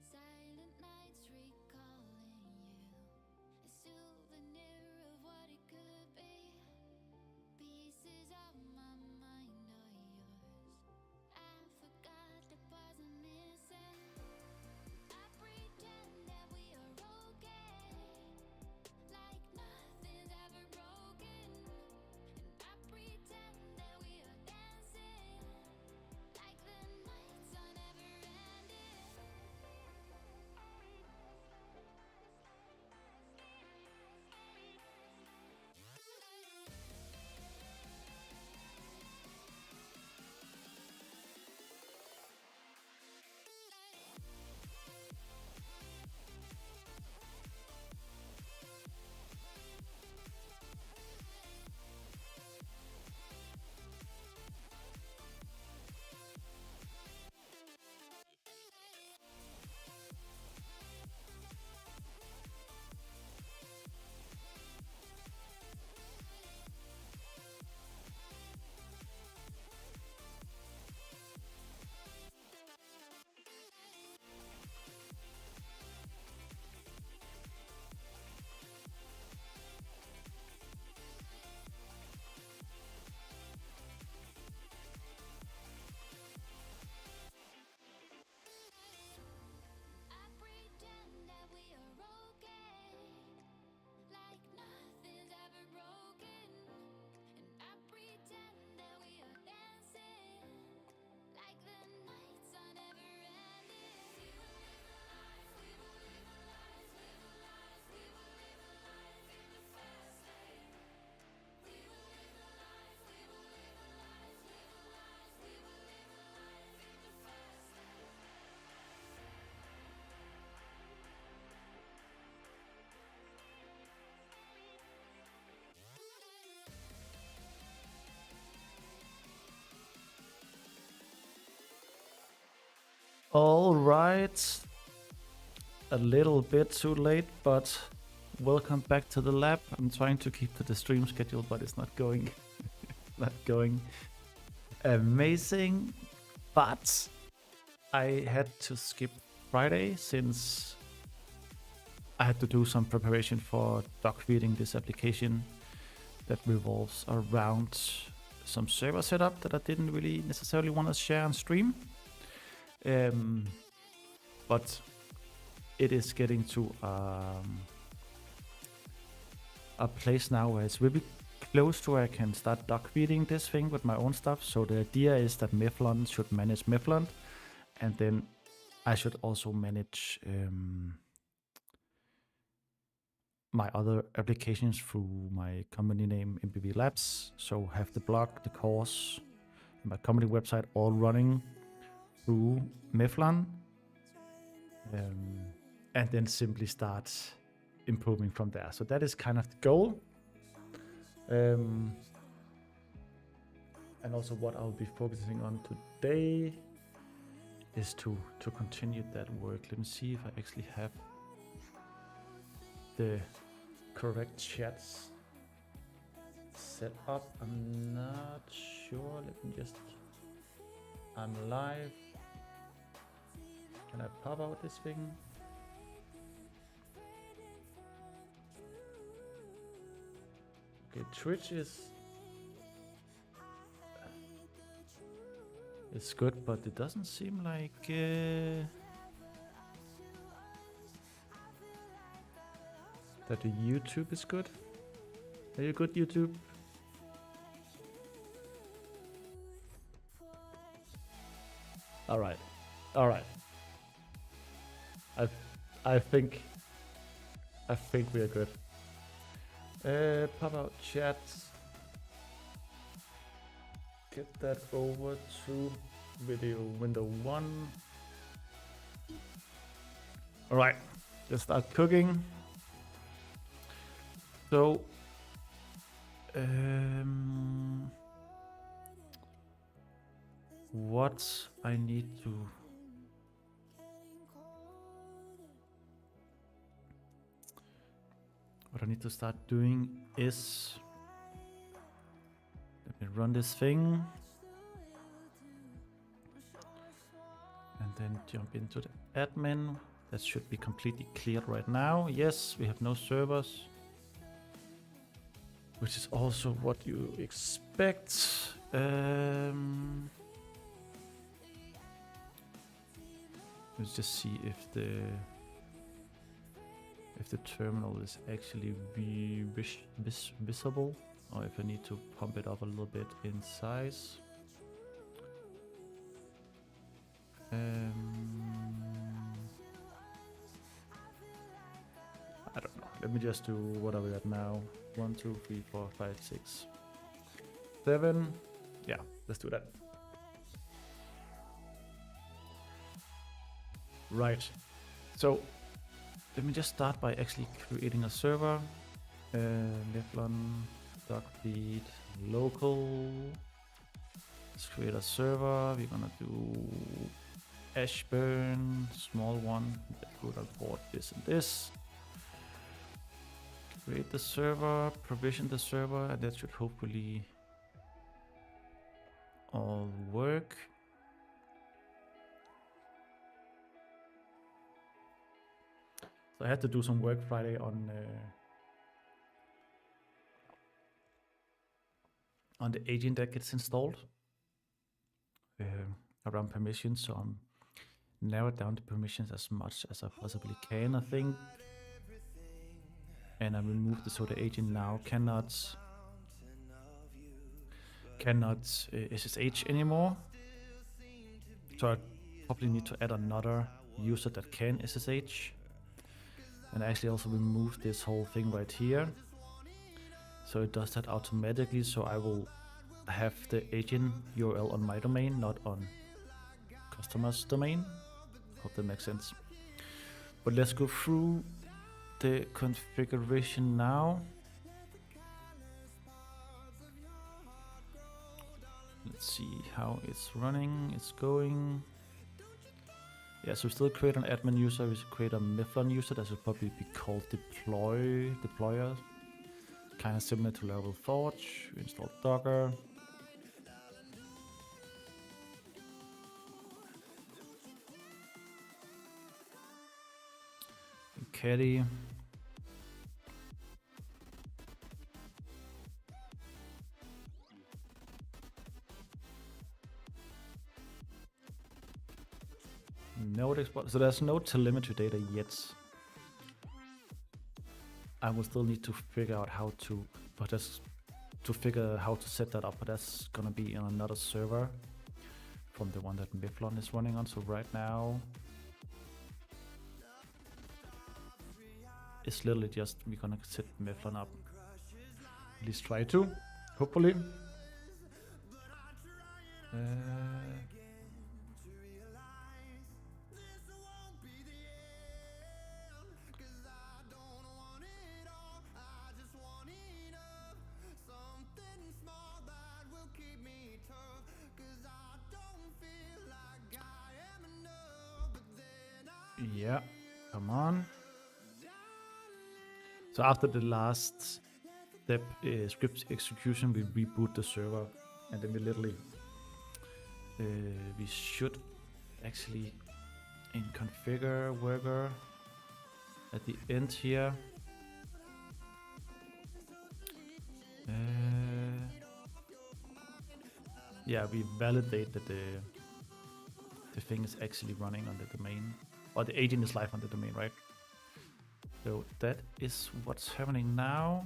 Silent nights recalling you, a souvenir of what it could be. Pieces of my mind are yours. I forgot the parts I'm missing. I pretend that we are okay, like nothing's ever broken. And I pretend that we are dancing, like the nights are never ending. I pretend that we are okay, like nothing's ever broken. And I pretend that we are dancing, like the nights are never ending. We will live a life, we will live a life, live a life, we will live a life in the fast lane. We will live a life, we will live a life, live a life, we will live a life in the fast lane. All right, a little bit too late, but welcome back to the lab. I'm trying to keep to the stream schedule, but it's not going, not going amazing. But I had to skip Friday since I had to do some preparation for dog feeding this application that revolves around some server setup that I didn't really necessarily want to share on stream. But it is getting to a place now where it's really close to where I can start dog feeding this thing with my own stuff. So the idea is that Mithlond should manage Mithlond, and then I should also manage my other applications through my company name MPV Labs. So have the blog, the course, my company website all running through Mithlond, and then simply start improving from there. So that is kind of the goal. And also what I'll be focusing on today is to continue that work. Let me see if I actually have the correct chats set up. I'm not sure. Let me just, I'm live. Can I pop out this thing? Okay, Twitch is it's good, but it doesn't seem like that the YouTube is good. Are you good, YouTube? All right. I think we are good. Pop out chat. Get that over to video window 1. All right, let's start cooking. So, what I need to start doing is, let me run this thing and then jump into the admin. That should be completely cleared right now. Yes, we have no servers, which is also what you expect. Let's just see if the terminal is actually visible, or if I need to pump it up a little bit in size. I don't know. Let me just do what are we at now? 1, 2, 3, 4, 5, 6, 7. Yeah, let's do that. Right. So let me just start by actually creating a server. Mithlond, dogfeed, local. Let's create a server. We're gonna do Ashburn, small one. Good, I'll port this and this. Create the server, provision the server, and that should hopefully all work. So I had to do some work Friday on the agent that gets installed around permissions. So I'm narrowed down the permissions as much as I possibly can, I think. And I removed the, so the agent now cannot SSH anymore. So I probably need to add another user that can SSH. And I actually also removed this whole thing right here. So it does that automatically. So I will have the agent URL on my domain, not on customer's domain. Hope that makes sense. But let's go through the configuration now. Let's see how it's running, it's going. Yeah, so we still create an admin user, we should create a Mithlond user that should probably be called deployer. Kind of similar to Laravel Forge. We install Docker. And Caddy. Node export. So there's no telemetry data yet. I will still need to figure out how to, set that up. But that's gonna be in another server from the one that Mithlond is running on. So right now, it's literally just we're gonna set Mithlond up. At least try to, hopefully. Yeah, come on. So after the last step is script execution, we reboot the server, and then we literally we should actually in configure worker at the end here. Yeah, we validate that the thing is actually running on the domain, or the agent is live on the domain, right? So that is what's happening now.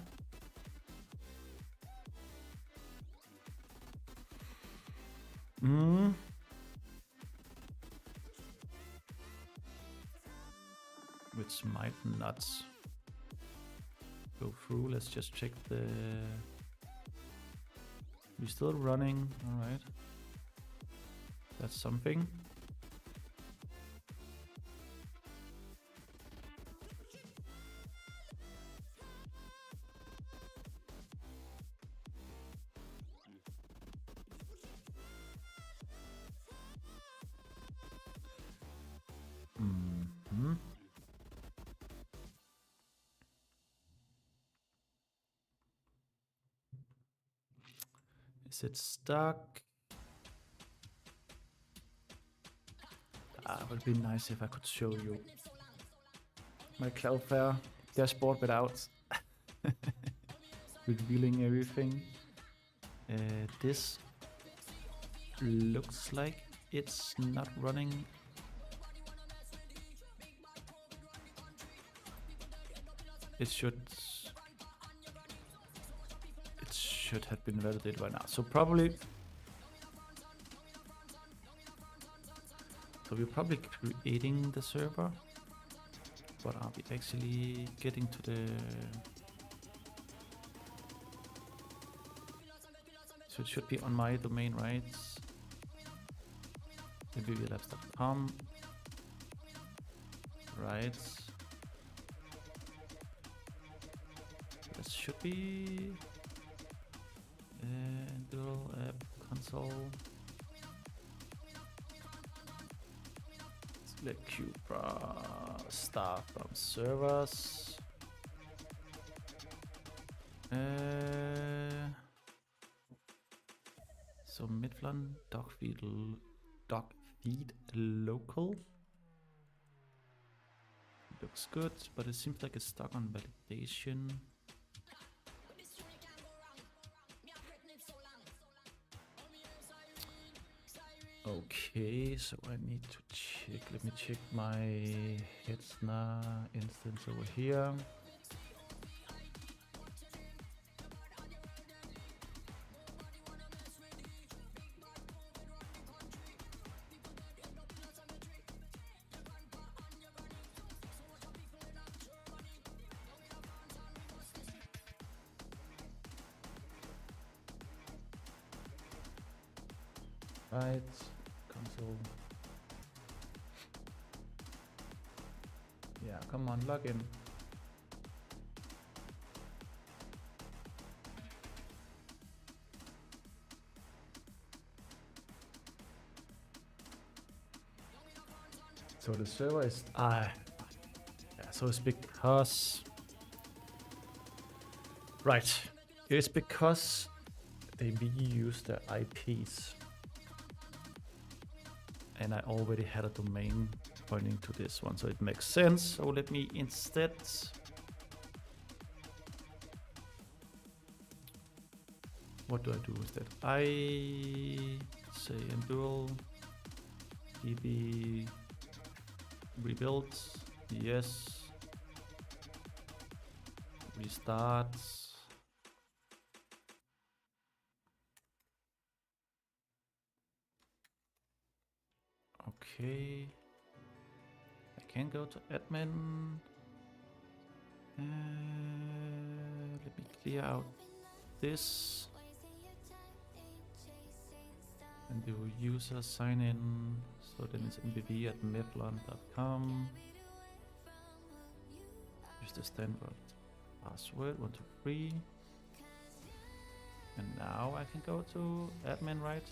Which might not go through. Let's just check the... We're still running, all right. That's something. Is it stuck? It would be nice if I could show you my Cloudflare dashboard without revealing everything. This looks like it's not running. It should have been validated by now. So probably, we're probably creating the server, but are we actually getting to the... So it should be on my domain, right? mvvlabs.com, right? This should be dual app console. Select Cupra, start from servers. So Mithlond dogfeed local looks good, but it seems like it's stuck on validation. Okay, so I need to check. Let me check my Hetzner instance over here. Right, console. Yeah, come on, log in. So the server is yeah, so it's because it's because they reuse the IPs. And I already had a domain pointing to this one, so it makes sense. So let me instead what do I do with that? I say enduro db rebuild, yes, restart. Okay, I can go to admin. Let me clear out this and do user sign in. So then it's mvv@mithlond.com. Use the standard password 123. And now I can go to admin, right?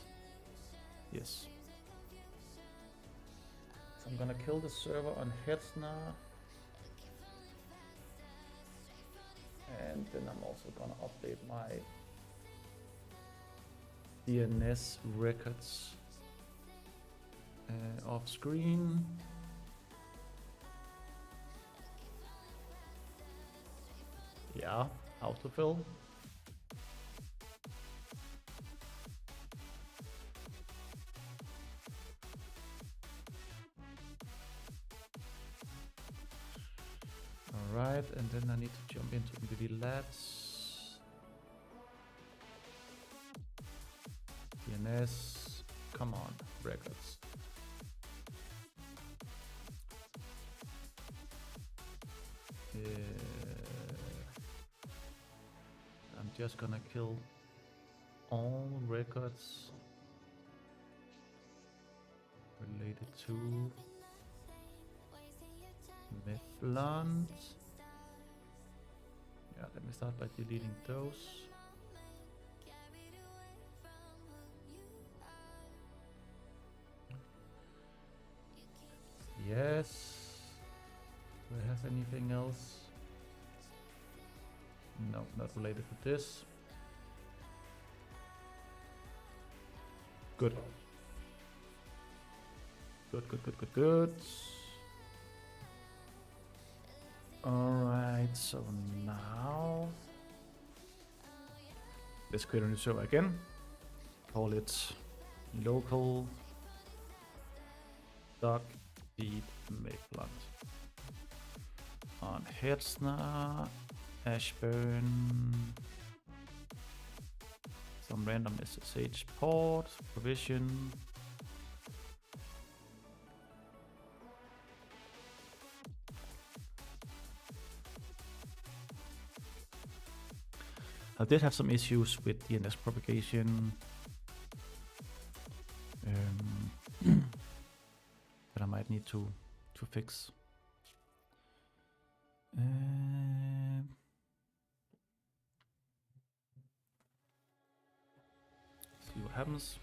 Yes. So I'm gonna kill the server on Hetzner. And then I'm also gonna update my DNS records off screen. Yeah, autofill. Alright, and then I need to jump into MVV Labs. DNS Come on, records. I'm just gonna kill all records related to Mithlond. Yeah, let me start by deleting those. Yes. Do I have anything else? No, not related to this. Good. Good. Alright, so now let's create a new server again. Call it local dogfeed Mithlond. On Hetzner, Ashburn, some random SSH port, provision. I did have some issues with DNS propagation that I might need to fix. See what happens.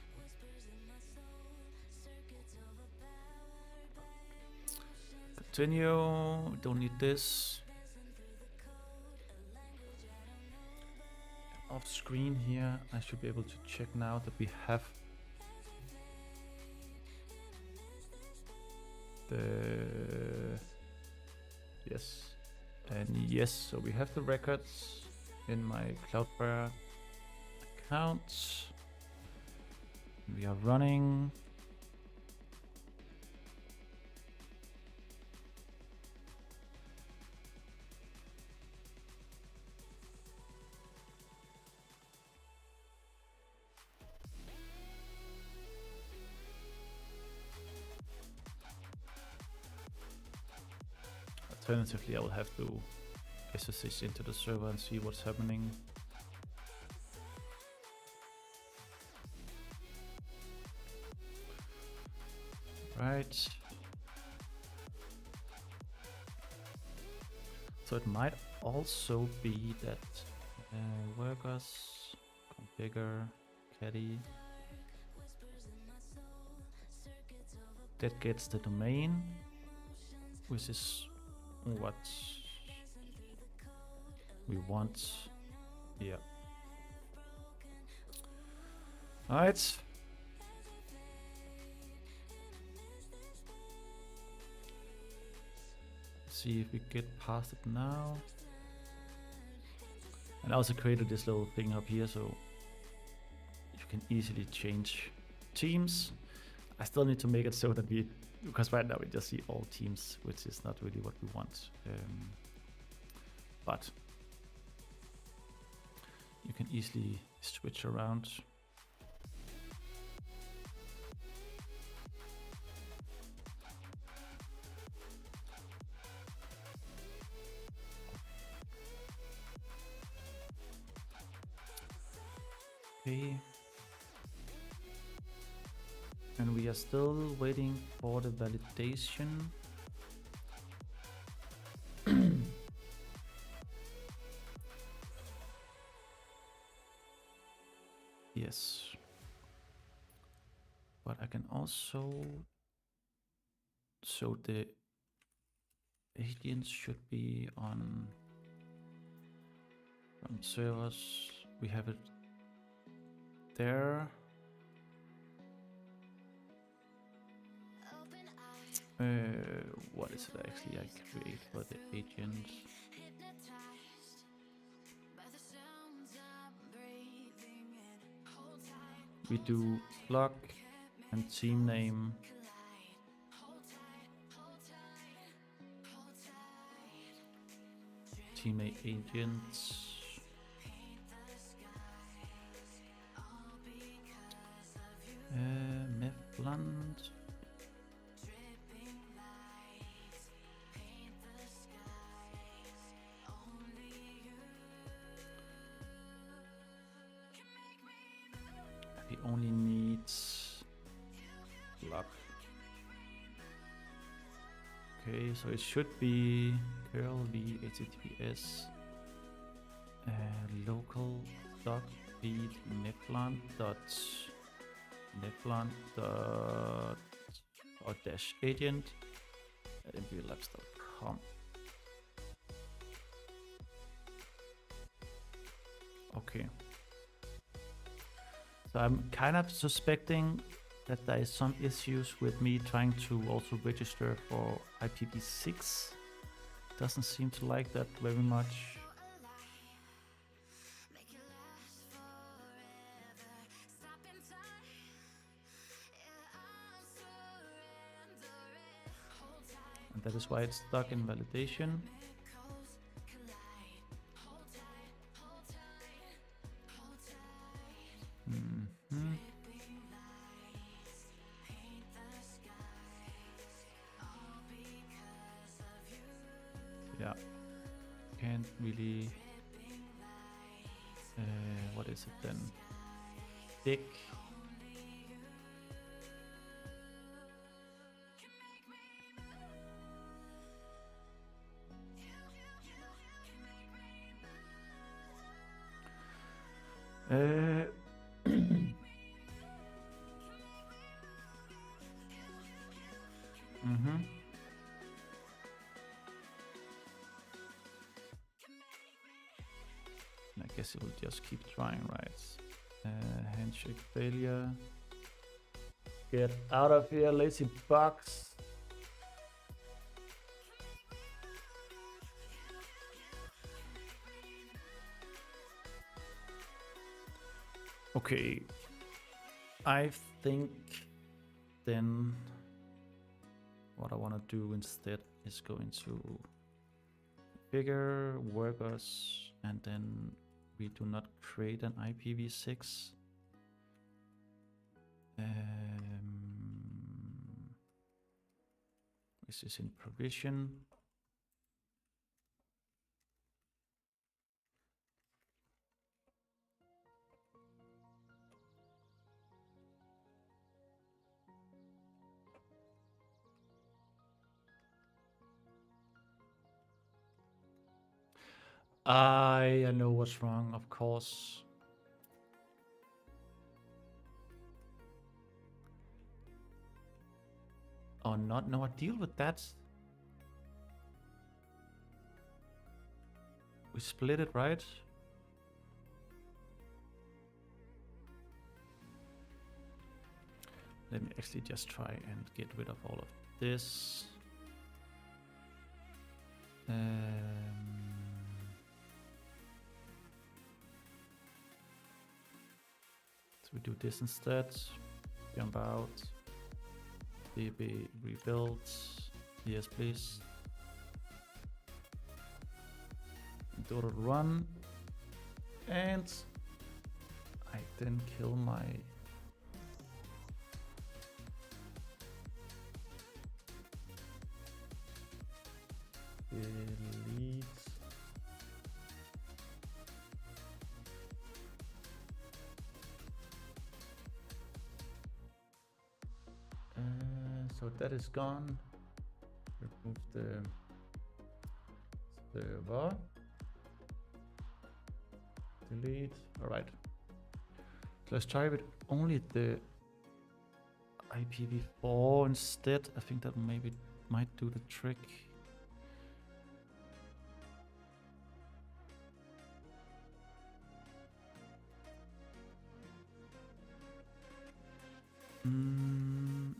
Continue. Don't need this. Off screen here, I should be able to check now that we have the yes and yes. So we have the records in my Cloudflare account. We are running. Alternatively, I will have to SSH into the server and see what's happening. Right. So it might also be that workers, configure, caddy, that gets the domain, which is what we want. Yeah. Alright. See if we get past it now. And I also created this little thing up here so you can easily change teams. I still need to make it so that because right now we just see all teams, which is not really what we want. But you can easily switch around. Okay. And we are still waiting for the validation. Yes. But I can also, so the agents should be on from servers. We have it there. What is it actually I create for the agents? We do plug and team name. Teammate agents. Mithlond. We only need luck. Okay, so it should be curl v https local dogfeed Mithlond dot or dash agent at mvlabs.com. Okay. So I'm kind of suspecting that there is some issues with me trying to also register for IPv6. Doesn't seem to like that very much. And that is why it's stuck in validation. Yeah, can't really. What is it then? Dick. I guess it will just keep trying, right? Handshake failure. Get out of here, lazy bugs. Okay, I think then what I want to do instead is go into configure workers, and then we do not create an IPv6. This is in provision. I know what's wrong, of course. Or not? No, I deal with that. We split it, right? Let me actually just try and get rid of all of this. So we do this instead. Jump out. DB rebuild. Yes, please. Do a run. And I then kill my delete. So that is gone. Remove the server. Delete. All right. So let's try with only the IPv4 instead. I think that maybe might do the trick.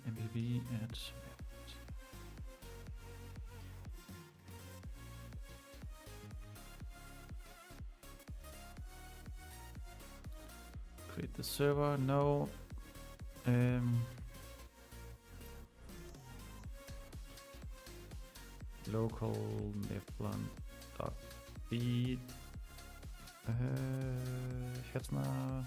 MPV at create the server. No. Local Mithlond.feed. Jetzt mal.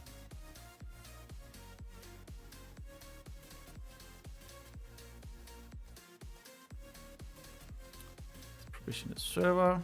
provision the server.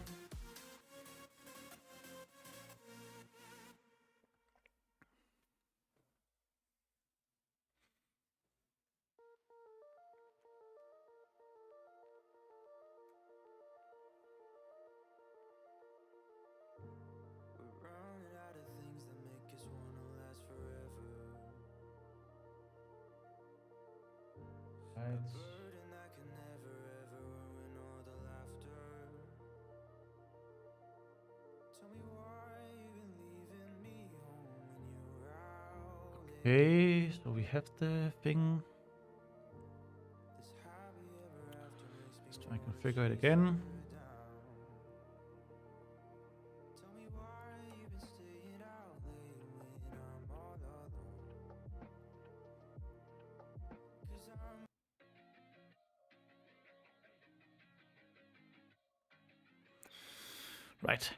Okay, so we have the thing. Let's try and configure it again. Right.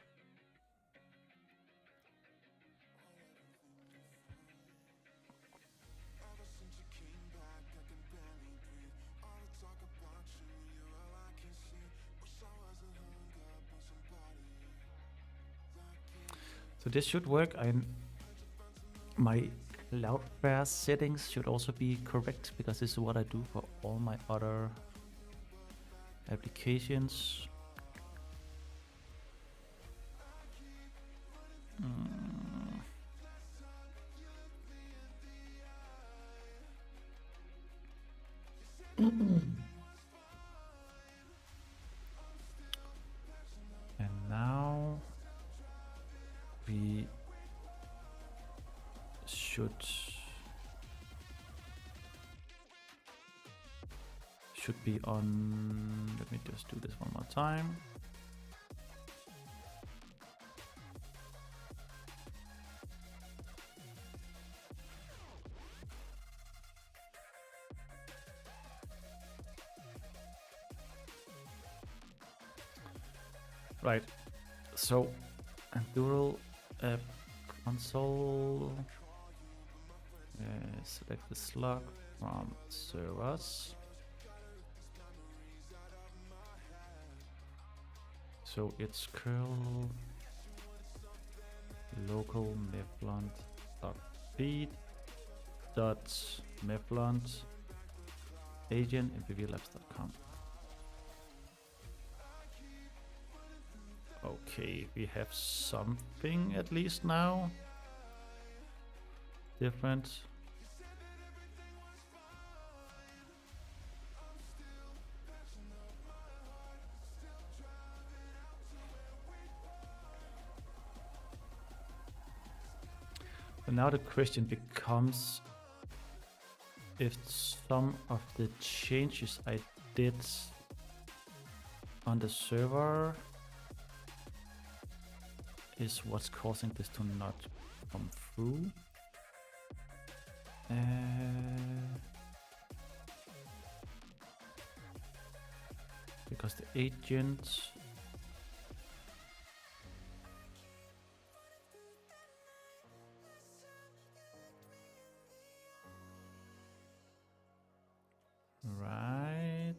So this should work. My Cloudflare settings should also be correct because this is what I do for all my other applications. And now we should be on. Let me just do this one more time. Right, so dual app console, select the slug from servers. So it's curl local Mithlond dogfeed .mithlond agent mpvlabs.com. Okay, we have something at least now different. But now the question becomes if some of the changes I did on the server is what's causing this to not come through. Because the agent right,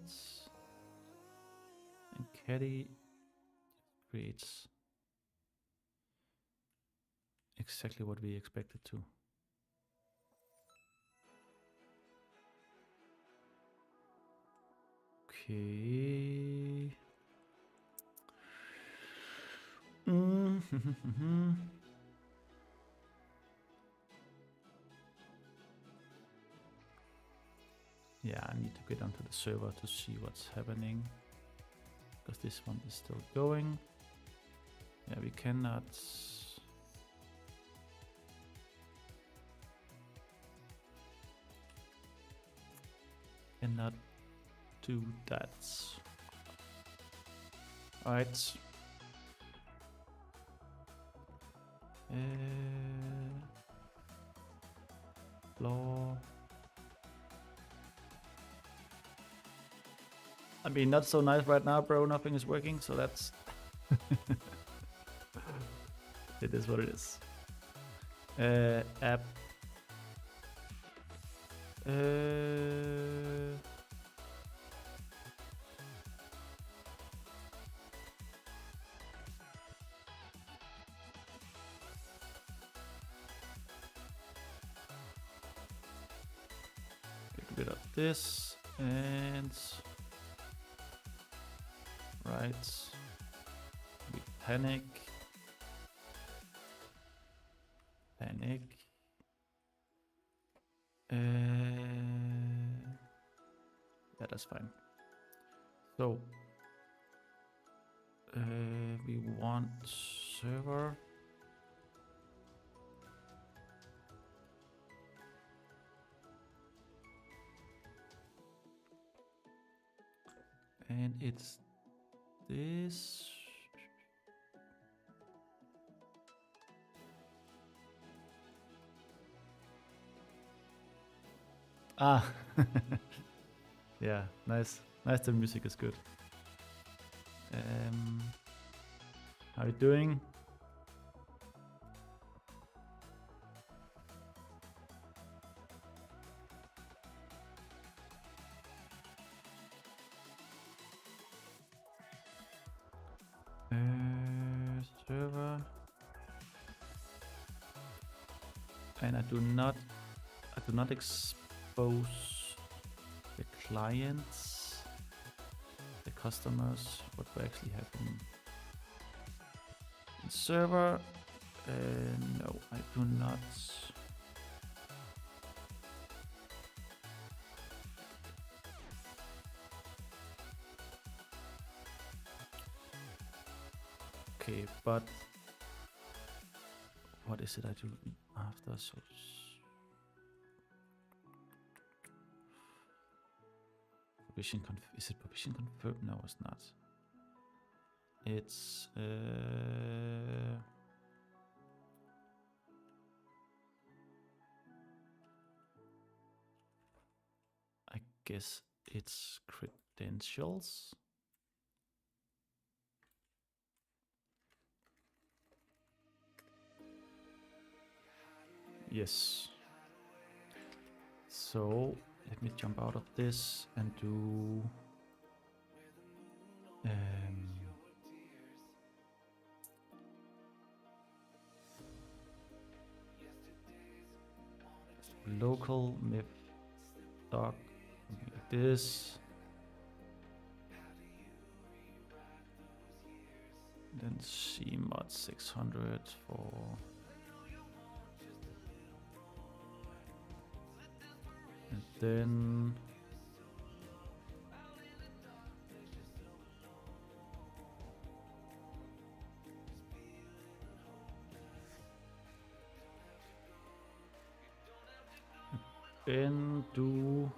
and Caddy creates exactly what we expected to. Okay. Yeah, I need to get onto the server to see what's happening because this one is still going. Yeah, we cannot. Cannot do that. All right. Floor. I mean, not so nice right now, bro. Nothing is working, so that's it is what it is. App. rid of this and right. We panic. Yeah, that's fine. So we want server. And it's this. Ah, yeah, nice. Nice, the music is good. How you doing? Server. And I do not expose the clients, the customers, what will actually happen in server. No, I do not. Okay, but what is it I do after? So provision is it provision confirmed? No, it's not. It's I guess it's credentials. Yes. So let me jump out of this and do local mip doc like this. Then cmod 600 for and then do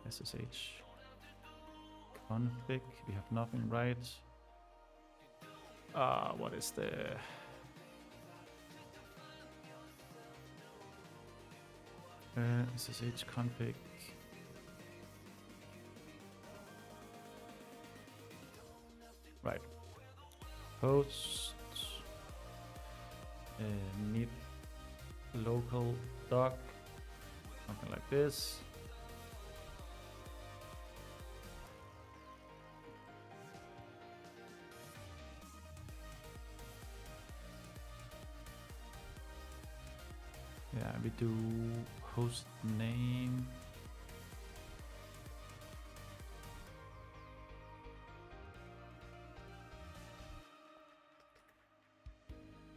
SSH config. We have nothing, right? What is the SSH config? Right. Host need local doc, something like this. Yeah, we do host name.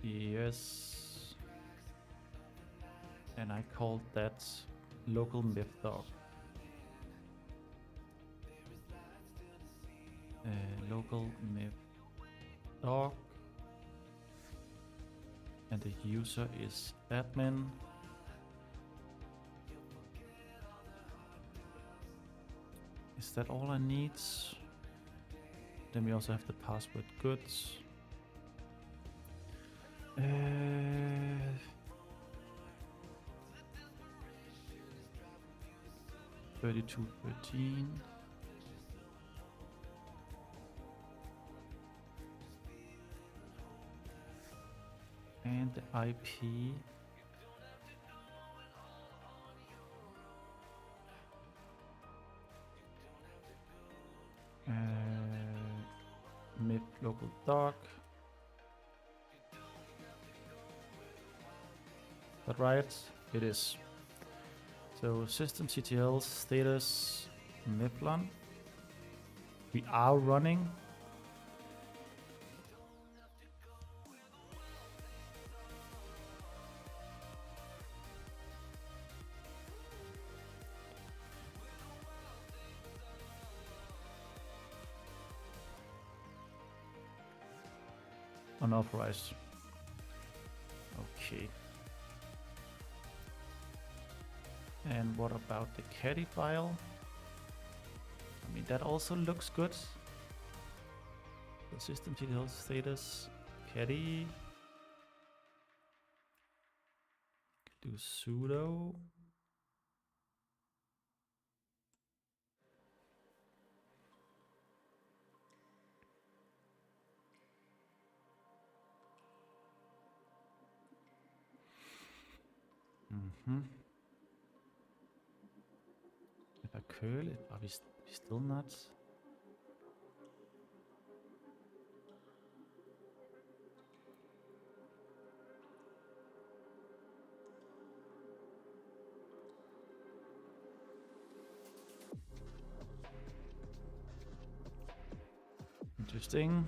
Yes. And I called that local Mithlond. Local Mithlond. And the user is admin. Is that all I need? Then we also have the password goods. 3213. And the IP mid local doc. That right? It is. So systemctl status Mithlond. We are running. Unauthorized. Okay. And what about the caddy file? I mean, that also looks good. The systemctl status caddy. Do sudo. If I curl it, are we still not? Interesting.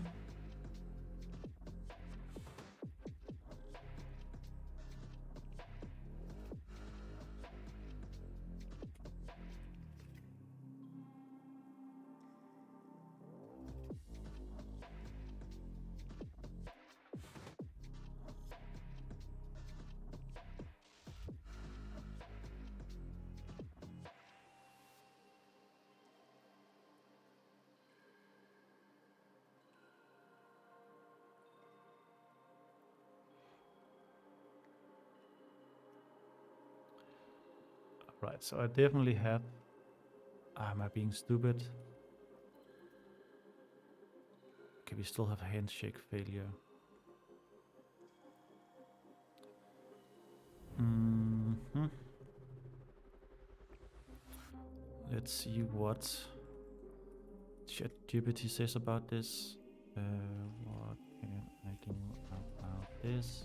Right, so I definitely have. Am I being stupid? Okay, we still have a handshake failure. Let's see what ChatGPT says about this. What can I do about this?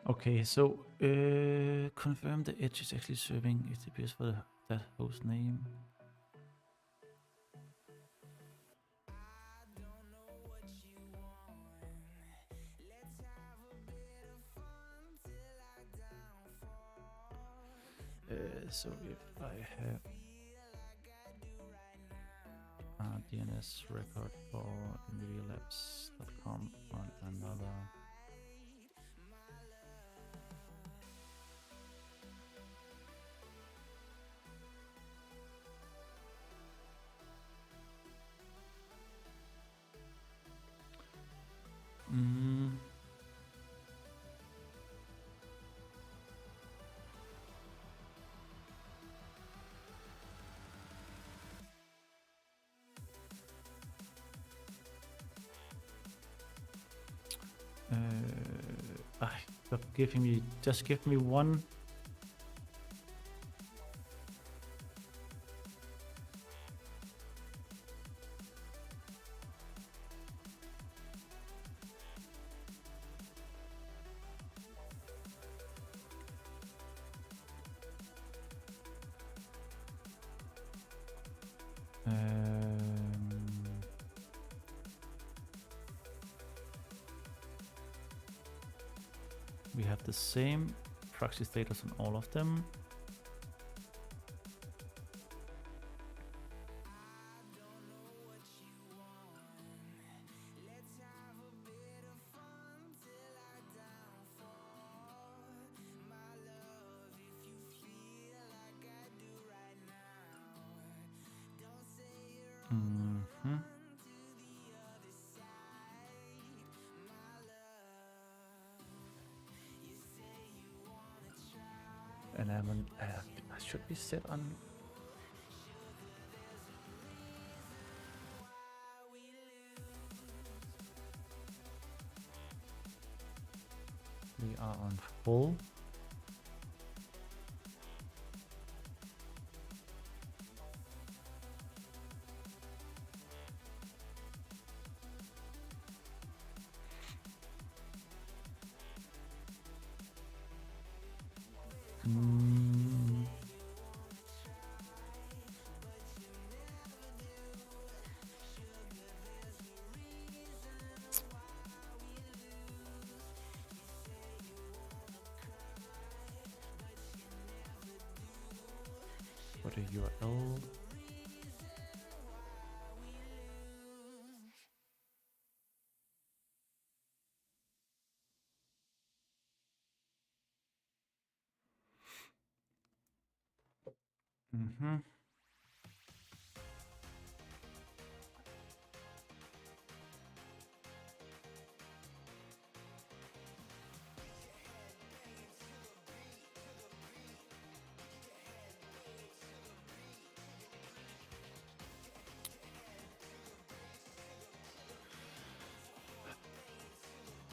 Okay, so confirm the edge is actually serving HTTPS for that host name. So if I have a DNS record for nvidialabs.com on another just give me one. We have the same proxy status on all of them. Mm-hmm. And I should be set on. We are on full. What a URL. Mm-hmm.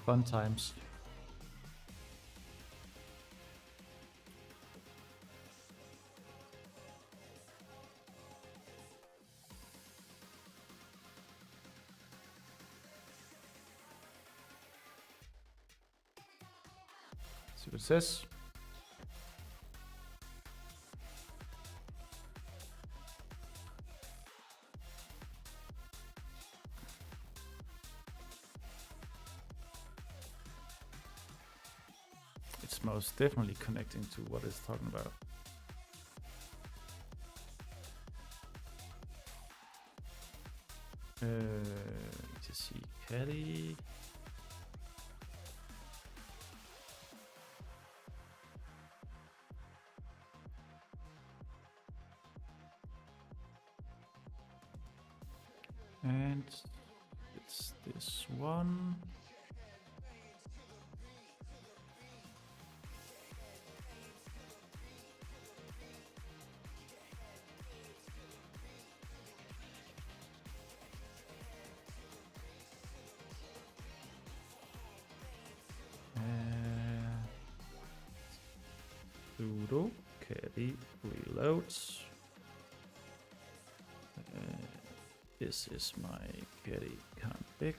Fun times. See what it says. It's most definitely connecting to what it's talking about. To see Kelly. And it's this one. Sudo Kelly reloads. This is my Kelly config.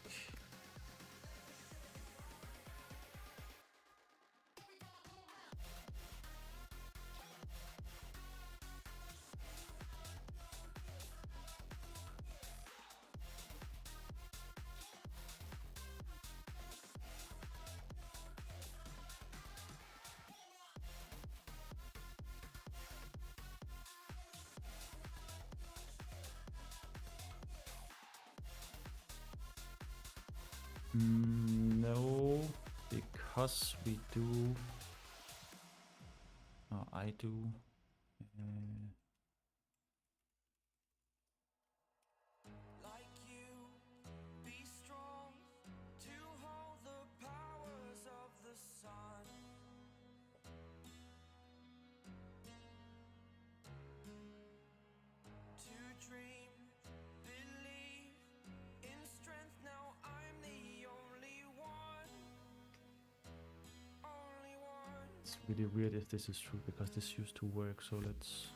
No, because we do. I do. Like you, be strong to hold the powers of the sun. To dream, believe in strength. Now I'm the only one. Only one. It's really weird if this is true because this used to work. So let's.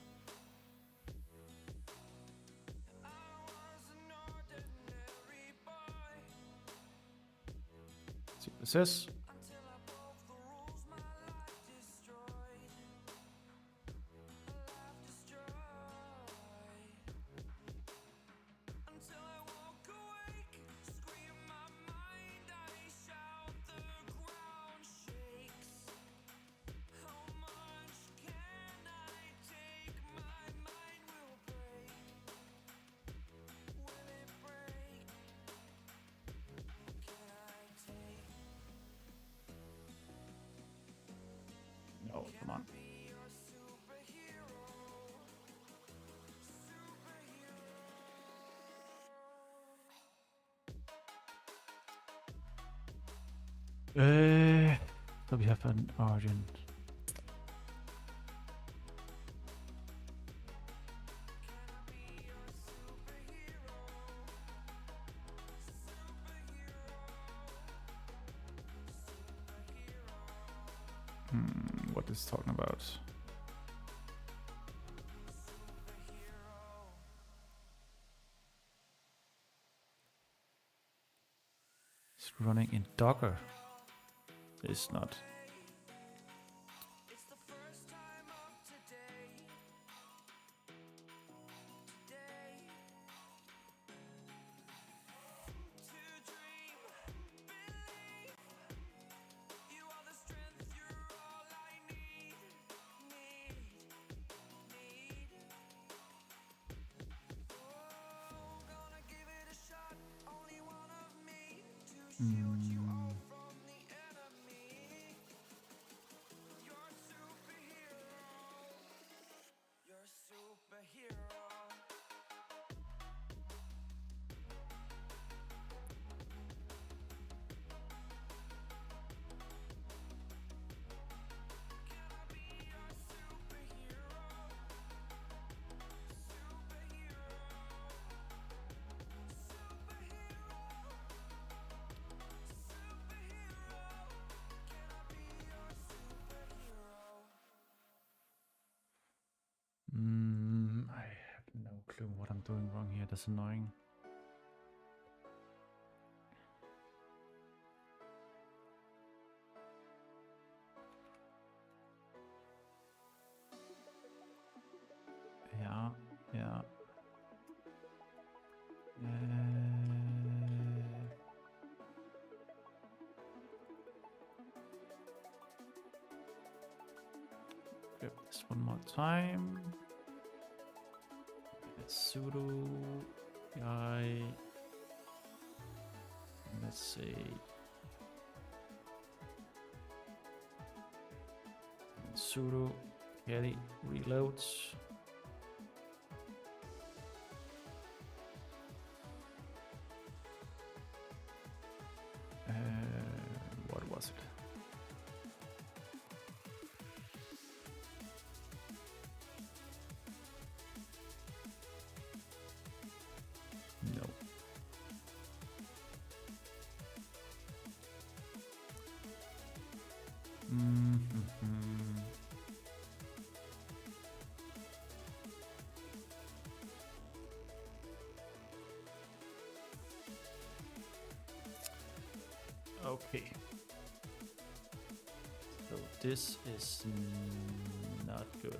See what it says. Until I broke the rules, my life destroyed. Life destroyed. Until I walk awake, scream my mind, I shout, the ground shakes. come on. So we have an origin. What is talking about? It's running in Docker. It's not. It's the first time of today. To dream, believe. You are the strength, you're all I need. Oh, gonna give it a shot. Only one of me to shield you all from the enemy. You're a superhero. You're a superhero. Can I be your superhero? Superhero. I have no clue what I'm doing wrong here. That's annoying. Yeah, yeah. Grab this one more time. Let's sudo guy. Let's see. Sudo Kelly reloads. What was it? No. Okay. So this is not good.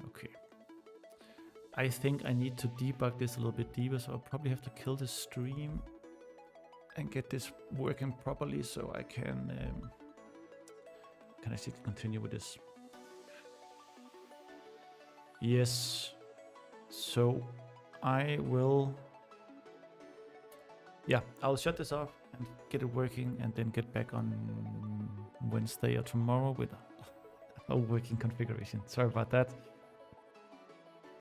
Okay. I think I need to debug this a little bit deeper, so I'll probably have to kill this stream and get this working properly so I can actually continue with this. Yes. So I will. Yeah, I'll shut this off and get it working, and then get back on Wednesday or tomorrow with a working configuration. Sorry about that.